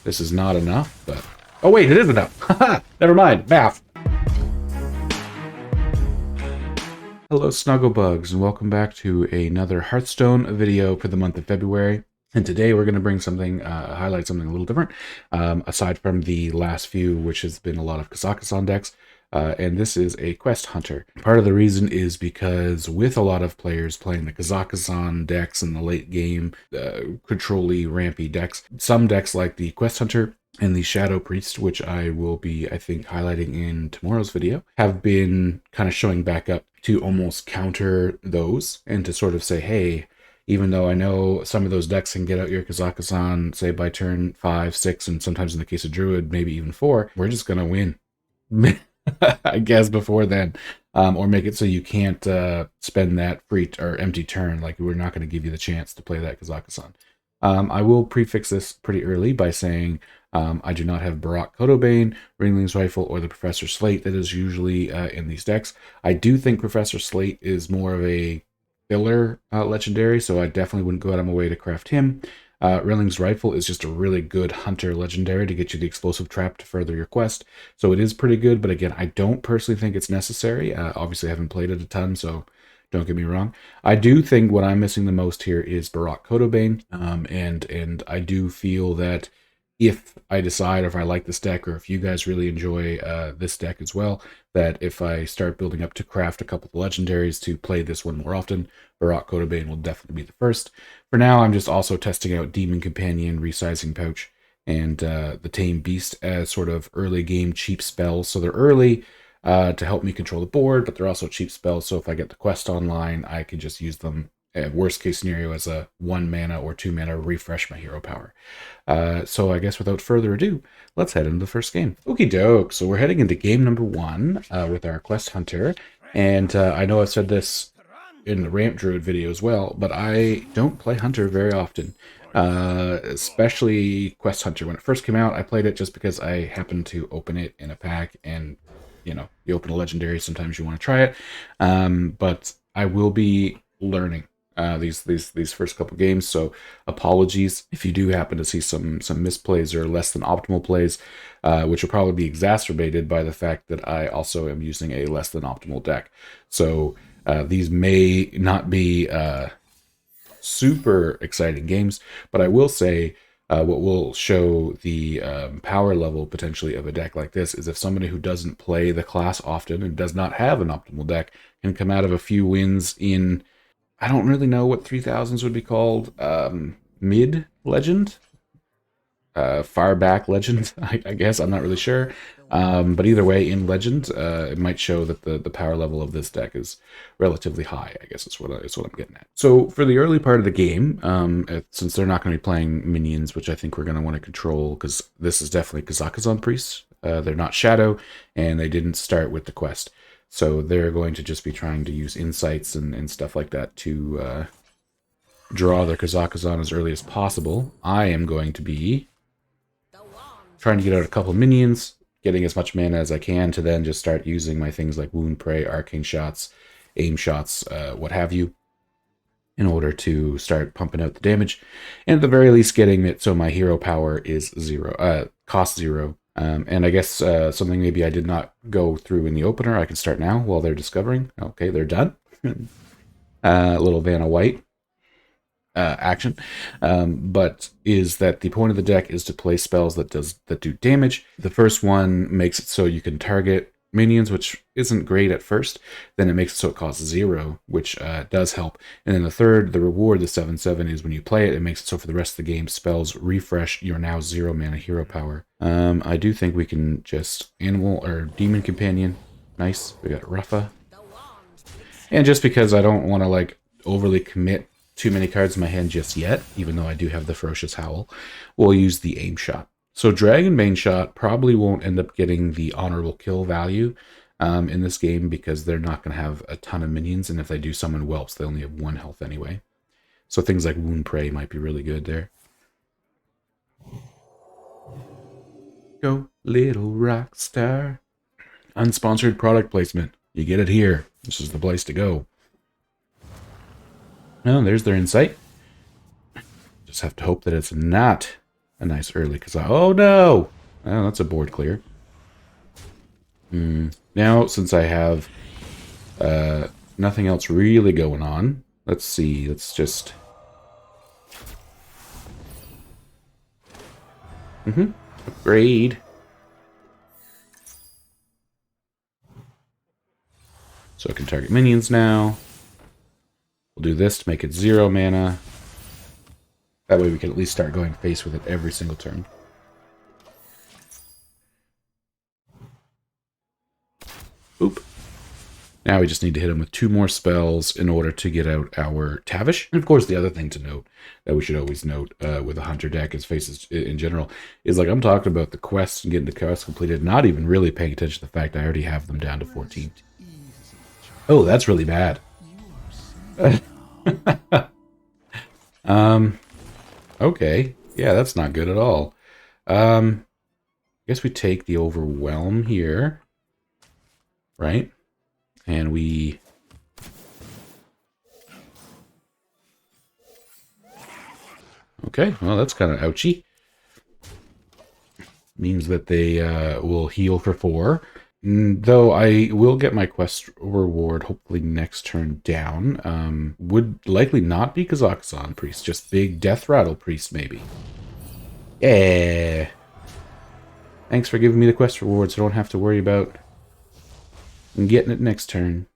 this is not enough, but... Oh wait, it is enough! Haha! Never mind, math! Hello Snugglebugs, and welcome back to another Hearthstone video for the month of February. And today we're going to bring something, highlight something a little different, aside from the last few, which has been a lot of Kazakhstan decks. And this is a Quest Hunter. Part of the reason is because with a lot of players playing the Kazakhstan decks in the late game, control-y, rampy decks, some decks like the Quest Hunter and the Shadow Priest, which I will be, I think, highlighting in tomorrow's video, have been kind of showing back up to almost counter those and to sort of say, hey, even though I know some of those decks can get out your Kazakhstan, say by turn 5, 6, and sometimes in the case of Druid, maybe even 4, we're just going to win. I guess before then, or make it so you can't spend that free or empty turn. Like, we're not going to give you the chance to play that Kazakhstan. I will prefix this pretty early by saying I do not have Barak Kotobane, Ringling's Rifle, or the Professor Slate that is usually in these decks. I do think Professor Slate is more of a filler legendary, so I definitely wouldn't go out of my way to craft him. Ringling's Rifle is just a really good hunter legendary to get you the explosive trap to further your quest. So it is pretty good, but again, I don't personally think it's necessary. Obviously, I haven't played it a ton, so don't get me wrong. I do think what I'm missing the most here is Barak Kotobane, and I do feel that if I decide, or if I like this deck, or if you guys really enjoy this deck as well, that if I start building up to craft a couple of legendaries to play this one more often, Barak Kotobane will definitely be the first. For now, I'm just also testing out Demon Companion, Resizing Pouch, and the Tame Beast as sort of early game cheap spells. So they're early to help me control the board, but they're also cheap spells, so if I get the quest online, I can just use them, worst case scenario, as a 1 mana or 2 mana refresh my hero power. So I guess without further ado, let's head into the first game. Okie doke, so we're heading into game number 1 with our Quest Hunter, and I know I've said this in the Ramp Druid video as well, but I don't play Hunter very often, especially Quest Hunter. When it first came out, I played it just because I happened to open it in a pack, and you know, you open a legendary, sometimes you want to try it, but I will be learning these first couple games, so apologies if you do happen to see some misplays or less than optimal plays, which will probably be exacerbated by the fact that I also am using a less than optimal deck. So these may not be super exciting games, but I will say what will show the power level potentially of a deck like this is if somebody who doesn't play the class often and does not have an optimal deck can come out of a few wins in, I don't really know what 3000s would be called, mid legend, far back legend, I guess, I'm not really sure, but either way, in legend, it might show that the power level of this deck is relatively high, I guess is what I'm getting at. So for the early part of the game, since they're not going to be playing minions, which I think we're going to want to control, because this is definitely Kazakhstan priests, they're not Shadow, and they didn't start with the quest. So they're going to just be trying to use insights and stuff like that to draw their Kazakhstan as early as possible. I am going to be trying to get out a couple minions, getting as much mana as I can to then just start using my things like Wound Prey, Arcane Shots, Aim Shots, what have you, in order to start pumping out the damage. And at the very least getting it so my hero power is 0, cost 0. And I guess something maybe I did not go through in the opener, I can start now while they're discovering. Okay, they're done. Little Vanna White action. But is that the point of the deck is to play spells that do damage. The first one makes it so you can target minions, which isn't great at first. Then it makes it so it costs 0, which does help. And then the third, the reward, the 7/7, is when you play it, it makes it so for the rest of the game, spells refresh your now 0 mana hero power. I do think we can just Animal or Demon Companion. Nice. We got Ruffa. And just because I don't want to like overly commit too many cards in my hand just yet, even though I do have the Ferocious Howl, we'll use the Aim Shot. So Dragonbane Shot probably won't end up getting the honorable kill value in this game because they're not going to have a ton of minions, and if they do summon Whelps, they only have 1 health anyway. So things like Wound Prey might be really good there. Go, little rock star. Unsponsored product placement. You get it here. This is the place to go. Oh, there's their insight. Just have to hope that it's not a nice early Kazaa. Oh no! Oh, that's a board clear. Now, since I have nothing else really going on, let's see. Let's just... upgrade. So I can target minions now. We'll do this to make it 0 mana. That way we can at least start going face with it every single turn. Oop. Now we just need to hit him with 2 more spells in order to get out our Tavish. And of course, the other thing to note, that we should always note with a Hunter deck as faces in general, is like I'm talking about the quests and getting the quests completed, not even really paying attention to the fact I already have them down to 14. Oh, that's really bad. Okay. Yeah, that's not good at all. I guess we take the Overwhelm here. Right? And we... Okay, well, that's kind of ouchy. Means that they will heal for 4. Though I will get my quest reward hopefully next turn down. Would likely not be Kazakhstan Priest, just big Death Rattle Priest maybe. Yeah. Thanks for giving me the quest reward so I don't have to worry about getting it next turn.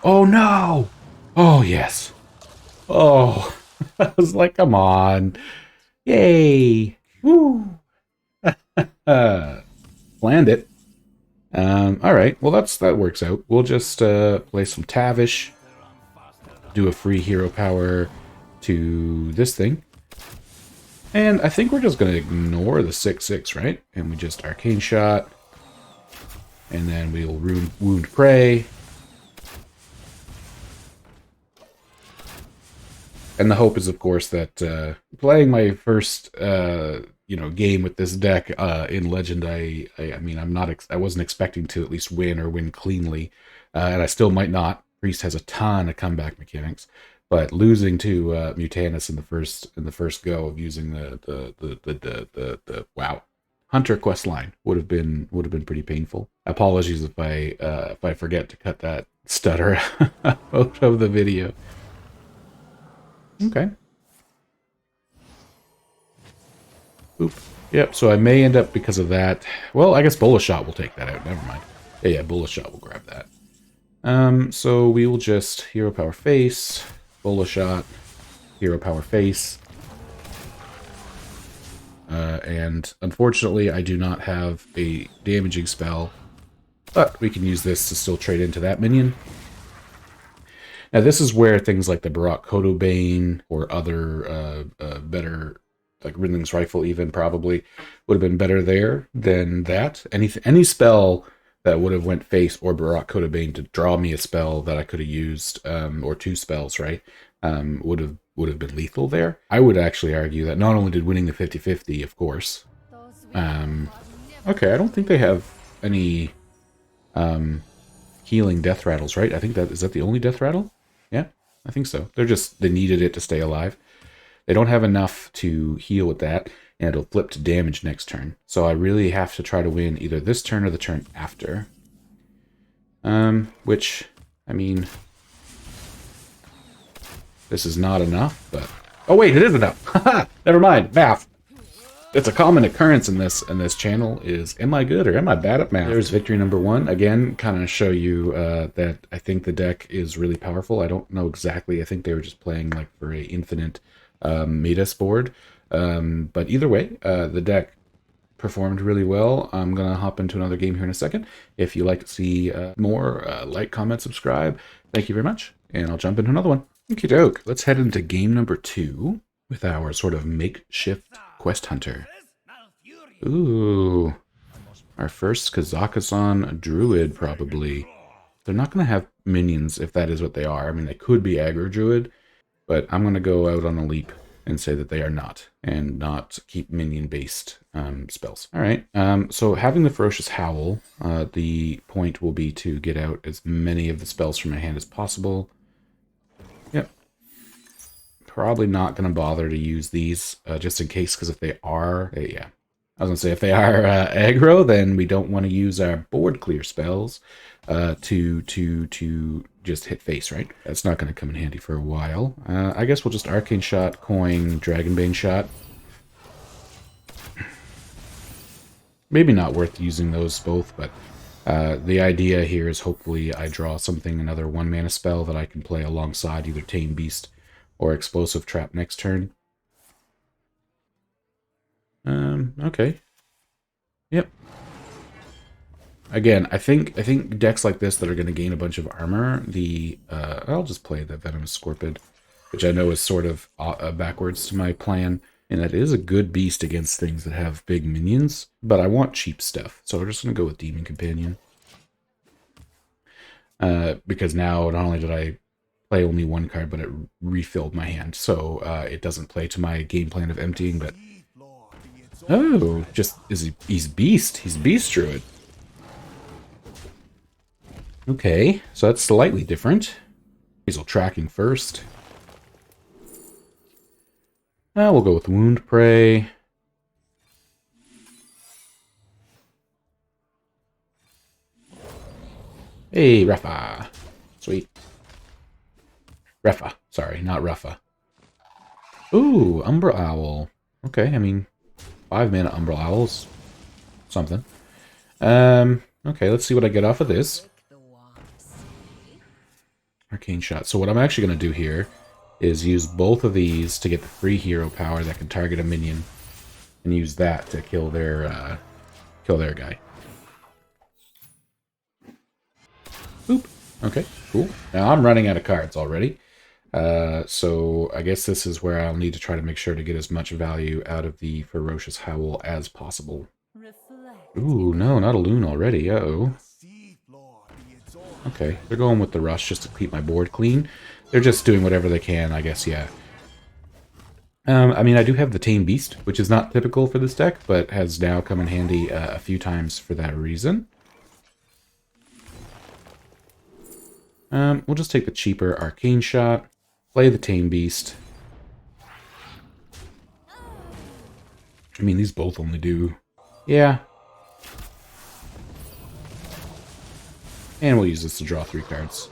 Oh no! Oh yes. Oh, I was like, come on. Yay. Woo. Planned it. Alright, well that works out. We'll just play some Tavish. Do a free hero power to this thing. And I think we're just going to ignore the 6/6, right? And we just Arcane Shot. And then we'll Wound Prey. And the hope is, of course, that playing my first, game with this deck in Legend, I mean, I wasn't expecting to at least win or win cleanly, and I still might not. Priest has a ton of comeback mechanics, but losing to Mutanus in the first go of using the wow Hunter quest line would have been pretty painful. Apologies if I forget to cut that stutter out of the video. Okay. Oop. Yep, so I may end up, because of that... Well, I guess Bullet Shot will take that out. Never mind. Yeah, Bullet Shot will grab that. So we will just Hero Power Face, Bullet Shot, Hero Power Face. And unfortunately, I do not have a damaging spell, but we can use this to still trade into that minion. Now, this is where things like the Barak Kodobane or other better, like Rinling's Rifle even probably, would have been better there than that. Any spell that would have went face or Barak Kodobane to draw me a spell that I could have used, or 2 spells, right, would have been lethal there. I would actually argue that not only did winning the 50-50, of course. Okay, I don't think they have any healing Death Rattles, right? I think is that the only Death Rattle? Yeah, I think so. They needed it to stay alive. They don't have enough to heal with that, and it'll flip to damage next turn. So I really have to try to win either this turn or the turn after. Which, I mean, this is not enough, but... Oh wait, it is enough! Haha! Never mind, math! It's a common occurrence in this channel is, am I good or am I bad at math? There's victory number 1. Again, kind of show you that I think the deck is really powerful. I don't know exactly. I think they were just playing like for a infinite Metis board. But either way, the deck performed really well. I'm going to hop into another game here in a second. If you like to see more, like, comment, subscribe. Thank you very much. And I'll jump into another one. Okie doke. Let's head into game number 2 with our sort of makeshift Quest Hunter. Ooh. Our first Kazakhstan Druid, probably. They're not going to have minions, if that is what they are. I mean, they could be Aggro Druid, but I'm going to go out on a leap and say that they are not, and not keep minion-based spells. All right, so having the Ferocious Howl, the point will be to get out as many of the spells from my hand as possible. Yep. probably not going to bother to use these just in case, because if they are, yeah. I was going to say, if they are aggro, then we don't want to use our board clear spells to just hit face, right? That's not going to come in handy for a while. I guess we'll just Arcane Shot, Coin, Dragonbane Shot. Maybe not worth using those both, but the idea here is hopefully I draw something, another 1-mana spell that I can play alongside either Tame Beast or Explosive Trap next turn. Okay. Yep. Again, I think decks like this that are going to gain a bunch of armor, I'll just play the Venomous Scorpid, which I know is sort of backwards to my plan. And that is a good beast against things that have big minions, but I want cheap stuff, so we're just going to go with Demon Companion. Because now, not only did I play only one card, but it refilled my hand, so it doesn't play to my game plan of emptying, but... Oh, he's Beast. He's Beast Druid. Okay, so that's slightly different. Weasel tracking first. We'll go with Wound Prey. Hey, Refa. Sweet. Refa. Sorry, not Refa. Ooh, Umbra Owl. Okay, I mean, 5-mana Umbra Owls. Something. Okay, let's see what I get off of this. Arcane Shot. So what I'm actually going to do here is use both of these to get the free hero power that can target a minion, and use that to kill their guy. Boop. Okay, cool. Now I'm running out of cards already, so I guess this is where I'll need to try to make sure to get as much value out of the Ferocious Howl as possible. Ooh, no, not a loon already. Uh-oh. Okay, they're going with the Rush just to keep my board clean. They're just doing whatever they can, I guess, yeah. I mean, I do have the Tame Beast, which is not typical for this deck, but has now come in handy a few times for that reason. We'll just take the cheaper Arcane Shot, play the Tame Beast. I mean, these both only do... Yeah. And we'll use this to draw 3 cards.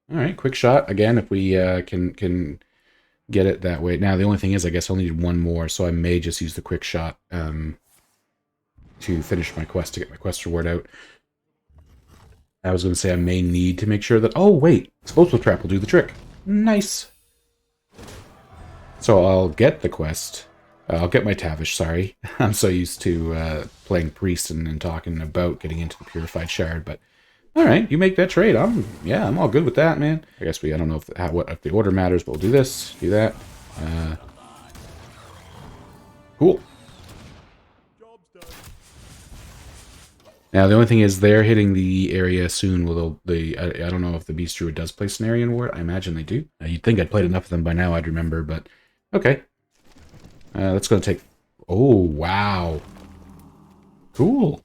Alright, quick shot. Again, if we can get it that way. Now, the only thing is, I guess I'll need one more, so I may just use the quick shot to finish my quest, to get my quest reward out. I was going to say I may need to make sure that... Oh, wait! Explosive Trap will do the trick. Nice! So I'll get the quest. I'll get my Tavish, sorry. I'm so used to playing Priest and talking about getting into the Purified Shard, but... Alright, you make that trade. I'm all good with that, man. I guess I don't know if the order matters, but we'll do this, do that. Cool. Now, the only thing is they're hitting the area soon. I don't know if the Beast Druid does play Cenarian Ward. I imagine they do. You'd think I'd played enough of them by now, I'd remember, but okay. That's going to take... Oh, wow. Cool.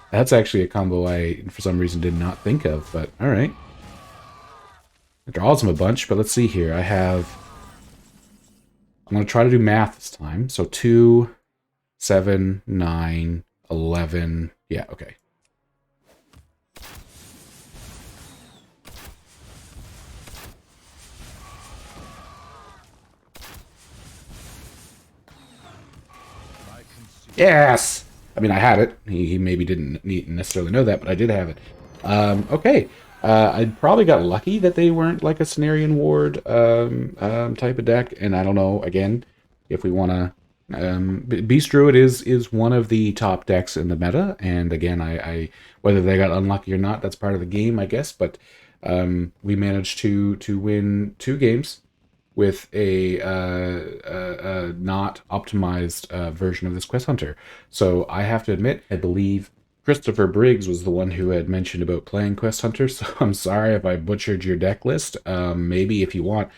That's actually a combo I, for some reason, did not think of, but alright. It draws him a bunch, but let's see here. I'm going to try to do math this time. So 2, 7, 9, 11... Yeah, okay. Yes! I mean, I had it. He maybe didn't necessarily know that, but I did have it. Okay. I probably got lucky that they weren't like a Cenarian Ward type of deck, and I don't know, again, if we want to... Beast Druid is one of the top decks in the meta, and again, I whether they got unlucky or not, that's part of the game, I guess, but we managed to win 2 games with a not optimized version of this Quest Hunter. So I have to admit, I believe Christopher Briggs was the one who had mentioned about playing Quest Hunter, so I'm sorry if I butchered your deck list. Maybe if you want,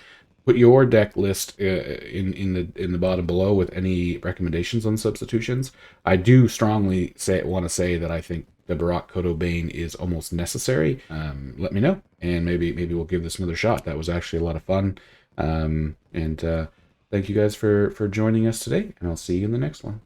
put your deck list in the bottom below with any recommendations on substitutions. I do strongly want to say that I think the Barak Kodo Bane is almost necessary, let me know, and maybe we'll give this another shot. That was actually a lot of fun. And thank you guys for joining us today, and I'll see you in the next one.